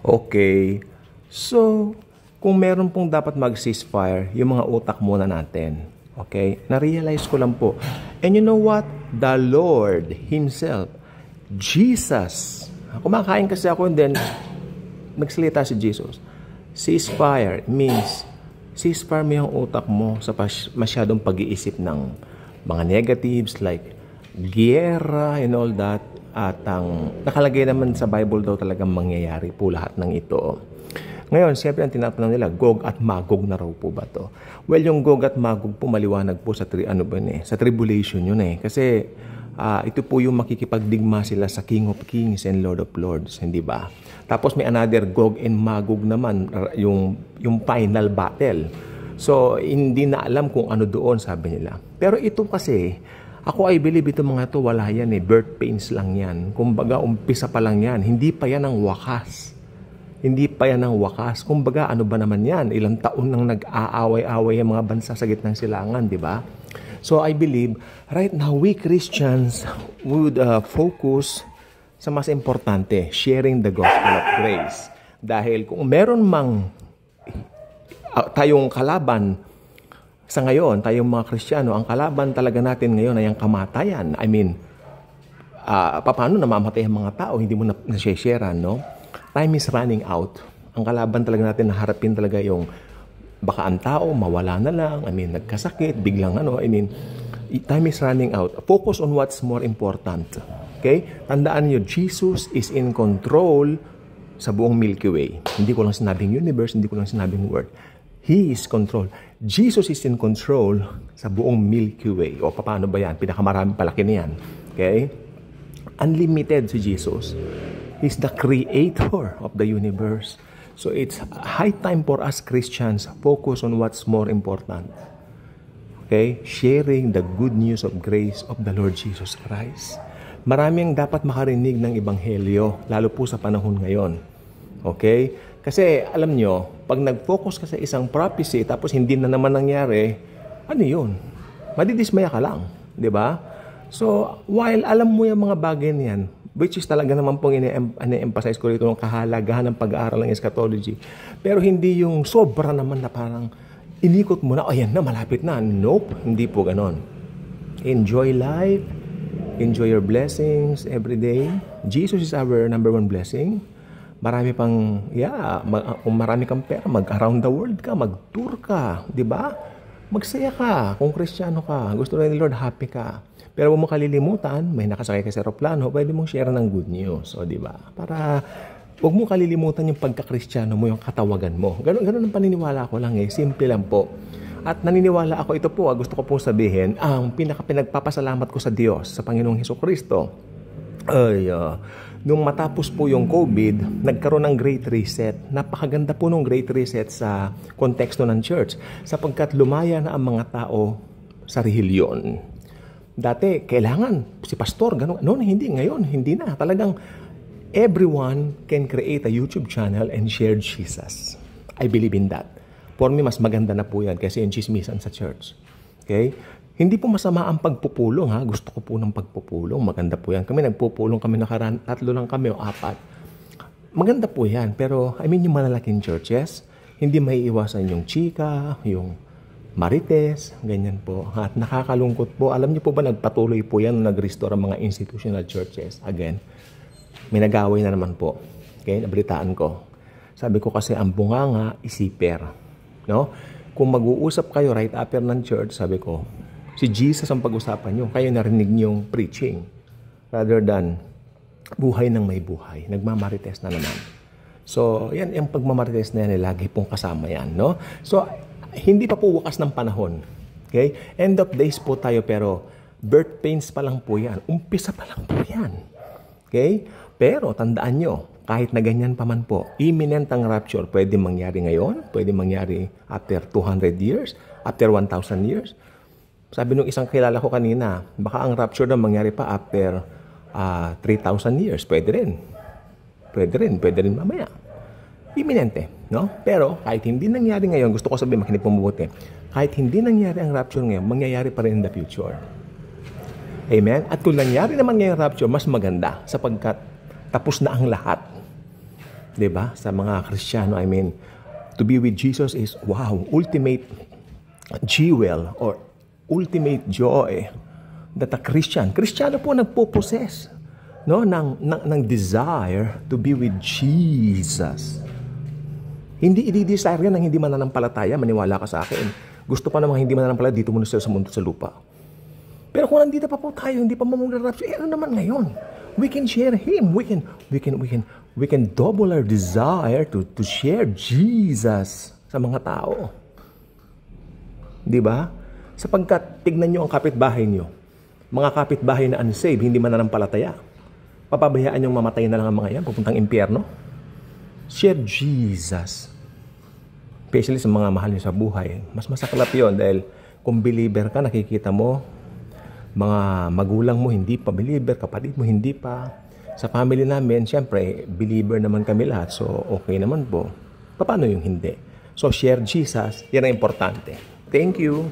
Okay. So, kung meron pong dapat mag-ceasefire, yung mga utak muna natin. Okay? Na-realize ko lang po. And you know what? The Lord Himself, Jesus. Kumakain kasi ako and then nagsalita si Jesus. Ceasefire means ceasefire mo yung utak mo sa masyadong pag-iisip ng mga negatives like giyera and all that. At ang nakalagay naman sa Bible daw talagang mangyayari po lahat ng ito. Ngayon, siyempre ang tinatanong nila, Gog at Magog na raw po ba to? Well, yung Gog at Magog po maliwanag po sa sa tribulation yun eh. Kasi ito po yung makikipagdigma sila sa King of Kings and Lord of Lords, hindi ba? Tapos may another Gog and Magog naman, yung final battle. So, hindi na alam kung ano doon, sabi nila. Pero ito kasi, ako I believe ito mga to, wala yan eh. Birth pains lang yan. Kumbaga, umpisa pa lang yan. Hindi pa yan ang wakas. Hindi pa yan ang wakas. Kumbaga, ano ba naman yan? Ilang taon nang nag-aaway-away ang mga bansa sa gitnang silangan, di ba? So, I believe, right now, we Christians would focus sa mas importante, sharing the gospel of grace. Dahil kung meron mang tayong kalaban sa ngayon, tayong mga Kristiyano, ang kalaban talaga natin ngayon ay ang kamatayan. I mean, paano namamatay ang mga tao? Hindi mo na-share, no? Time is running out. Ang kalaban talaga natin, naharapin talaga yung baka ang tao, mawala na lang. I mean, nagkasakit, biglang time is running out. Focus on what's more important. Okay? Tandaan nyo, Jesus is in control sa buong Milky Way. Hindi ko lang sinabing universe, hindi ko lang sinabing word. He is control. Jesus is in control sa buong Milky Way. O paano ba yan? Pinakamarami palaki na yan. Okay? Unlimited si Jesus. He's the creator of the universe. So it's high time for us Christians focus on what's more important. Okay? Sharing the good news of grace of the Lord Jesus Christ. Maraming dapat makarinig ng Ebanghelyo, lalo po sa panahon ngayon. Okay? Kasi alam nyo, pag nag-focus ka sa isang prophecy tapos hindi na naman nangyari, ano yun? Madidismaya ka lang. Di ba? So, while alam mo yung mga bagay niyan, which is talaga naman pong ine-emphasize ko rito ng kahalagahan ng pag-aaral ng eschatology, pero hindi yung sobra naman na parang inikot mo na, ayan na, malapit na. Nope, hindi po ganon. Enjoy life. Enjoy your blessings every day. Jesus is our number one blessing. Marami pang, kung marami kang pera, mag-around the world ka, mag-tour ka, di ba? Magsaya ka, kung Kristiyano ka, gusto rin ni Lord, happy ka. Pero huwag mo kalilimutan, may nakasakay ka sa aeroplano, pwede mong share ng good news, o di ba? Para huwag mo kalilimutan yung pagka-Kristiyano mo, yung katawagan mo. Ganun ang paniniwala ko lang eh, simple lang po. At naniniwala ako, ito po, gusto ko pong sabihin, ang pinagpapasalamat ko sa Diyos, sa Panginoong Hesukristo, nung matapos po yung COVID, nagkaroon ng Great Reset. Napakaganda po nung Great Reset sa konteksto ng church sapagkat lumaya na ang mga tao sa relihiyon. Dati, kailangan si pastor, gano'n. Noon, hindi. Ngayon, hindi na. Talagang everyone can create a YouTube channel and share Jesus. I believe in that. For me, mas maganda na po yan kasi yung chismisan sa church. Okay? Hindi po masama ang pagpupulong, ha? Gusto ko po ng pagpupulong. Maganda po yan. Kami nagpupulong kami nakaraan. 3 lang kami o 4. Maganda po yan. Pero, yung malalaking churches, hindi may iwasan yung chika, yung marites, ganyan po. At nakakalungkot po. Alam niyo po ba, nagpatuloy po yan, nag-restore ang mga institutional churches. Again, may nag-away na naman po. Okay? Nabalitaan ko. Sabi ko kasi, ang bunganga, isiper. No? Kung mag-uusap kayo right after ng church, sabi ko, si Jesus ang pag-usapan nyo. Kayo narinig nyo preaching. Rather than buhay ng may buhay. Nagmamarites na naman. So, yan yung pagmamarites na yan, lagi pong kasama yan. No? So, hindi pa po wakas ng panahon. Okay? End of days po tayo, pero birth pains pa lang po yan. Umpisa pa lang po yan. Okay? Pero, tandaan nyo, kahit na ganyan pa man po, imminent ang rapture. Pwede mangyari ngayon, pwede mangyari after 200 years, after 1,000 years. Sabi nung isang kilala ko kanina, baka ang rapture na mangyari pa after 3,000 years. Pwede rin. Pwede rin mamaya. Imminente, no? Pero kahit hindi nangyari ngayon, gusto ko sabihin, makinig po mabuti, kahit hindi nangyari ang rapture ngayon, mangyayari pa rin in the future. Amen? At kung nangyari naman ngayon rapture, mas maganda sapagkat tapos na ang lahat. 'Di ba? Sa mga Kristiyano, I mean, to be with Jesus is, wow, ultimate jewel or ultimate joy that a Kristiyano po nagpo-possess, no, ng desire to be with Jesus. Hindi i-desire yan ng hindi mananampalataya, maniwala ka sa akin. Gusto pa namang hindi mananampalataya, dito muna sila sa mundo sa lupa. Pero kung nandito pa po tayo, hindi pa mamularapso, ano naman ngayon? We can share Him. We can double our desire to share Jesus sa mga tao. Di ba? Sapagkat tignan nyo ang kapitbahay nyo. Mga kapitbahay na unsaved, hindi mananampalataya. Papabayaan nyong mamatay na lang ang mga yan, pupuntang impyerno. Share Jesus. Especially sa mga mahal nyo sa buhay. Mas masaklap yun dahil kung believer ka, nakikita mo, mga magulang mo hindi pa believer, kapatid mo hindi pa. Sa family namin, syempre, believer naman kami lahat. So, okay naman po. Paano yung hindi? So, share Jesus, yan ang importante. Thank you.